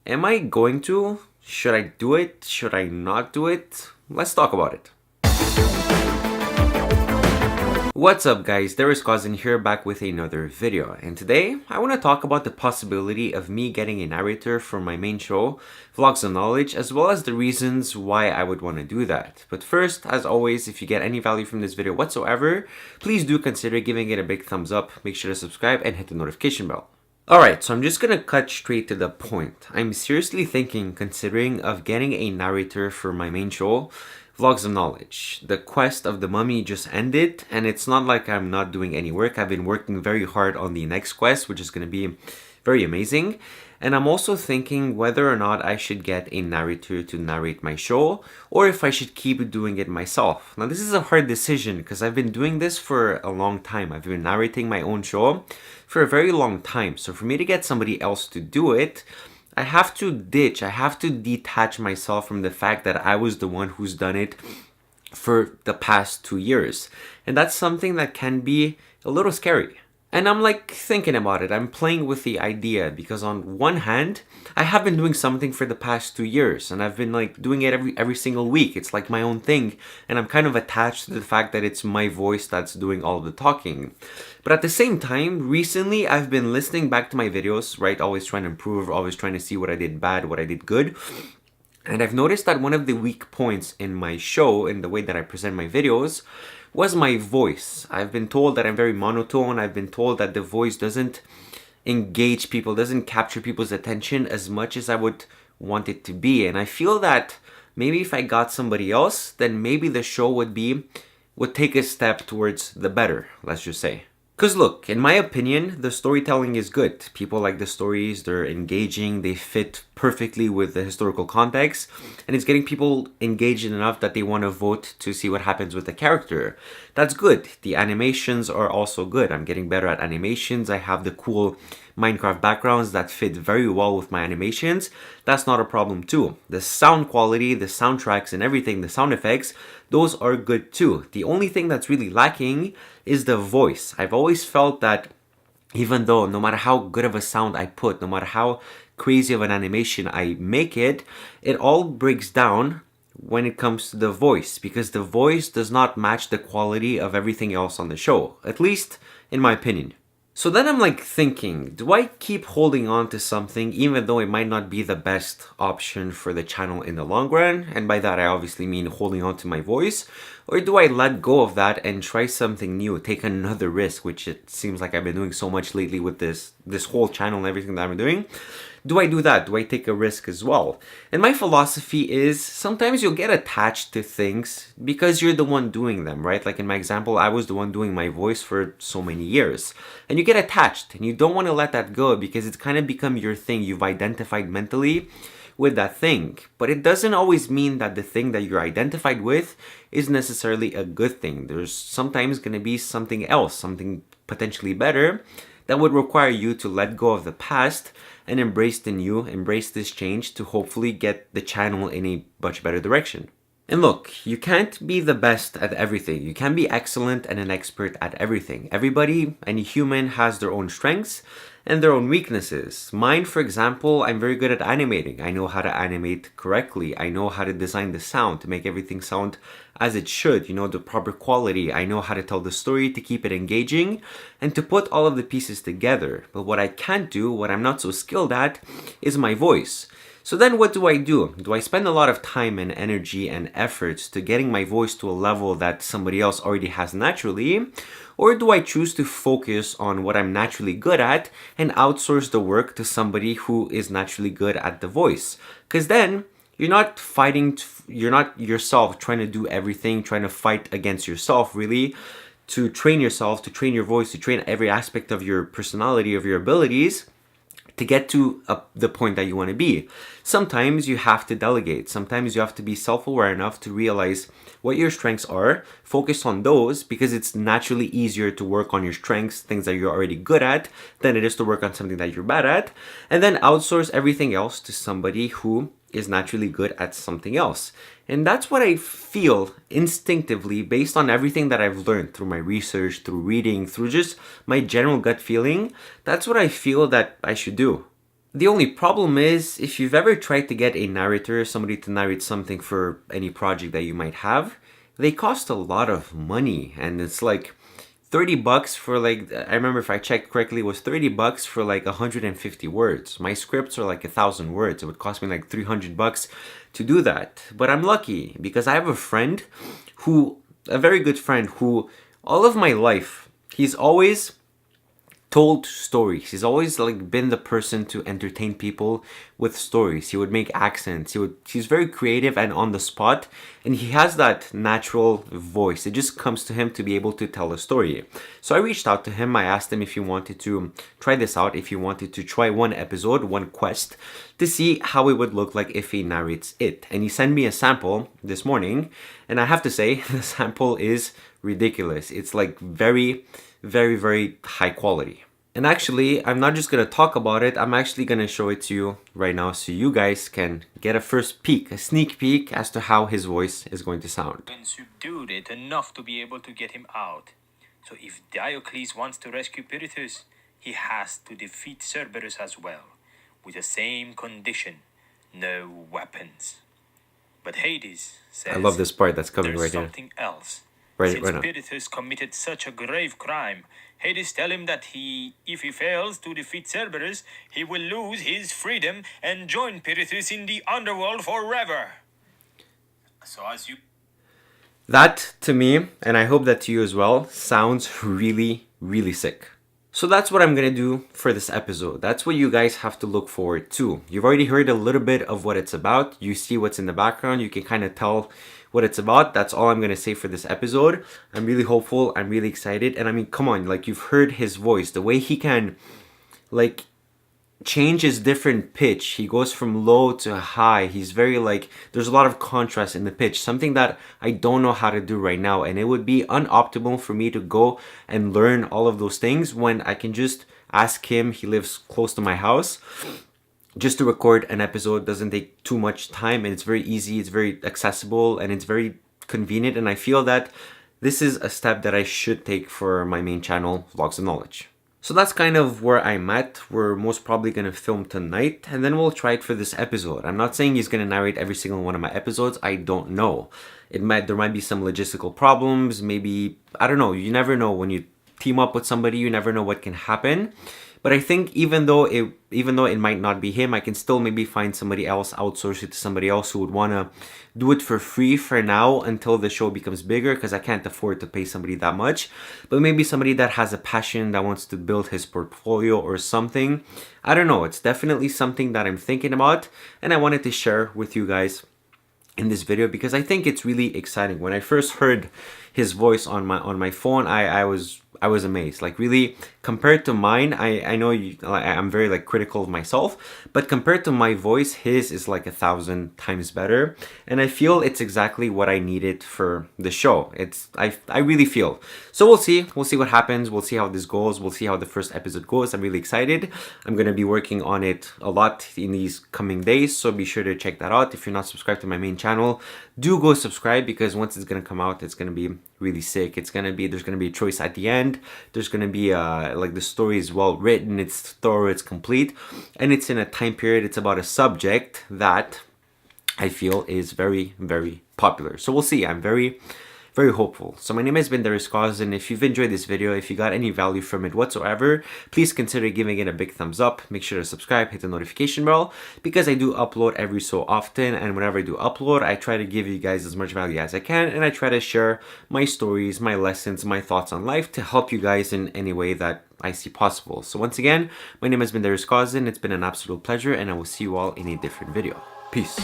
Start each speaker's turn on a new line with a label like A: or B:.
A: Am I going to? Should I do it? Should I not do it? Let's talk about it. What's up guys, Darius Cousin here back with another video, and today I want to talk about the possibility of me getting a narrator for my main show, Vlogs of Knowledge, as well as the reasons why I would want to do that. But first, as always, if you get any value from this video whatsoever, please do consider giving it a big thumbs up, make sure to subscribe and hit the notification bell. Alright, so I'm just gonna cut straight to the point. I'm seriously considering of getting a narrator for my main show, Vlogs of Knowledge. The quest of the mummy just ended, and it's not like I'm not doing any work. I've been working very hard on the next quest, which is gonna be very amazing. And I'm also thinking whether or not I should get a narrator to narrate my show, or if I should keep doing it myself. Now this is a hard decision because I've been doing this for a long time. I've been narrating my own show for a very long time. So for me to get somebody else to do it, I have to detach myself from the fact that I was the one who's done it for the past 2 years. And that's something that can be a little scary. And I'm like thinking about it. I'm playing with the idea because on one hand, I have been doing something for the past 2 years and I've been like doing it every single week. It's like my own thing and I'm kind of attached to the fact that it's my voice that's doing all of the talking. But at the same time, recently I've been listening back to my videos, right? Always trying to improve, always trying to see what I did bad, what I did good. And I've noticed that one of the weak points in my show, in the way that I present my videos, was my voice. I've been told that I'm very monotone. I've been told that the voice doesn't engage people, doesn't capture people's attention as much as I would want it to be. And I feel that maybe if I got somebody else, then maybe the show would take a step towards the better, let's just say. Because look, in my opinion, the storytelling is good. People like the stories, they're engaging, they fit perfectly with the historical context, and it's getting people engaged enough that they want to vote to see what happens with the character. That's good. The animations are also good. I'm getting better at animations. I have the cool Minecraft backgrounds that fit very well with my animations. That's not a problem too. The sound quality, the soundtracks and everything, the sound effects, those are good too. The only thing that's really lacking is the voice. I've always felt that even though no matter how good of a sound I put, no matter how crazy of an animation I make it, it all breaks down when it comes to the voice, because the voice does not match the quality of everything else on the show, at least in my opinion. So then I'm like thinking, do I keep holding on to something even though it might not be the best option for the channel in the long run? And by that I obviously mean holding on to my voice. Or do I let go of that and try something new, take another risk, which it seems like I've been doing so much lately with this whole channel and everything that I'm doing? Do I do that? Do I take a risk as well? And my philosophy is sometimes you'll get attached to things because you're the one doing them, right? Like in my example, I was the one doing my voice for so many years. And you get attached and you don't want to let that go because it's kind of become your thing. You've identified mentally with that thing. But it doesn't always mean that the thing that you're identified with is necessarily a good thing. There's sometimes going to be something else, something potentially better that would require you to let go of the past and embrace the new, embrace this change to hopefully get the channel in a much better direction. And look, you can't be the best at everything. You can't be excellent and an expert at everything. Everybody, any human, has their own strengths and their own weaknesses. Mine, for example, I'm very good at animating. I know how to animate correctly. I know how to design the sound to make everything sound as it should, the proper quality. I know how to tell the story to keep it engaging and to put all of the pieces together. But what I can't do, what I'm not so skilled at, is my voice. So then what do? Do I spend a lot of time and energy and efforts to getting my voice to a level that somebody else already has naturally? Or do I choose to focus on what I'm naturally good at and outsource the work to somebody who is naturally good at the voice? Because then you're not you're not yourself trying to do everything, trying to fight against yourself really, to train yourself, to train your voice, to train every aspect of your personality, of your abilities, to get to the point that you want to be. Sometimes you have to delegate. Sometimes you have to be self-aware enough to realize what your strengths are, focus on those, because it's naturally easier to work on your strengths, things that you're already good at, than it is to work on something that you're bad at, and then outsource everything else to somebody who is naturally good at something else. And that's what I feel instinctively based on everything that I've learned through my research, through reading, through just my general gut feeling. That's what I feel that I should do. The only problem is, if you've ever tried to get a narrator, somebody to narrate something for any project that you might have, they cost a lot of money. And it's like 30 bucks for like, I remember if I checked correctly, it was 30 bucks for like 150 words. My scripts are like 1,000 words. It would cost me like 300 bucks to do that. But I'm lucky because I have a friend who, a very good friend who all of my life, he's always told stories. He's always like been the person to entertain people with stories. He would make accents. He's very creative and on the spot, and he has that natural voice. It just comes to him to be able to tell a story. So I reached out to him. I asked him if he wanted to try this out, if he wanted to try one episode, one quest, to see how it would look like if he narrates it. And he sent me a sample this morning, and I have to say the sample is ridiculous. It's like very, very, very high quality. And actually, I'm not just going to talk about it, I'm actually going to show it to you right now so you guys can get a first peek, a sneak peek as to how his voice is going to sound.
B: And subdued it enough to be able to get him out. So if Diocles wants to rescue Pirithous, he has to defeat Cerberus as well, with the same condition, no weapons. But Hades says,
A: I love this part that's coming right here.
B: There's something else.
A: Right now.
B: Pirithous committed such a grave crime, Hades tell him that if he fails to defeat Cerberus, he will lose his freedom and join Pirithous in the underworld forever. So as you...
A: That, to me, and I hope that to you as well, sounds really, really sick. So that's what I'm going to do for this episode. That's what you guys have to look forward to. You've already heard a little bit of what it's about. You see what's in the background. You can kind of tell what it's about. That's all I'm going to say for this episode. I'm really hopeful. I'm really excited. And I mean, come on, like, you've heard his voice. The way he can, like, change his different pitch. He goes from low to high. He's very, like, there's a lot of contrast in the pitch. Something that I don't know how to do right now. And it would be unoptimal for me to go and learn all of those things when I can just ask him. He lives close to my house. Just to record an episode doesn't take too much time, and it's very easy, it's very accessible, and it's very convenient. And I feel that this is a step that I should take for my main channel, Vlogs of Knowledge. So that's kind of where I'm at. We're most probably going to film tonight, and then we'll try it for this episode. I'm not saying he's going to narrate every single one of my episodes. I don't know. There might be some logistical problems. Maybe, I don't know. You never know. When you team up with somebody, you never know what can happen. But I think even though it might not be him, I can still maybe find somebody else, outsource it to somebody else who would want to do it for free for now until the show becomes bigger, because I can't afford to pay somebody that much. But maybe somebody that has a passion, that wants to build his portfolio or something. I don't know. It's definitely something that I'm thinking about, and I wanted to share with you guys in this video because I think it's really exciting. When I first heard his voice on my phone, I was amazed. Like, really, compared to mine, I know I'm very like critical of myself, but compared to my voice, his is like 1,000 times better, and I feel it's exactly what I needed for the show. I really feel. So we'll see what happens. We'll see how this goes. We'll see how the first episode goes. I'm really excited. I'm gonna be working on it a lot in these coming days, so be sure to check that out. If you're not subscribed to my main channel, do go subscribe, because once it's gonna come out, it's gonna be really sick. There's gonna be a choice at the end. There's gonna be like, the story is well written, it's thorough, it's complete, and it's in a time period. It's about a subject that I feel is very, very popular. So we'll see. I'm very, very hopeful. So my name has been Darius, and if you've enjoyed this video, if you got any value from it whatsoever, please consider giving it a big thumbs up. Make sure to subscribe, hit the notification bell, because I do upload every so often, and whenever I do upload, I try to give you guys as much value as I can, and I try to share my stories, my lessons, my thoughts on life to help you guys in any way that I see possible. So once again, my name has been Darius. It's been an absolute pleasure, and I will see you all in a different video. Peace.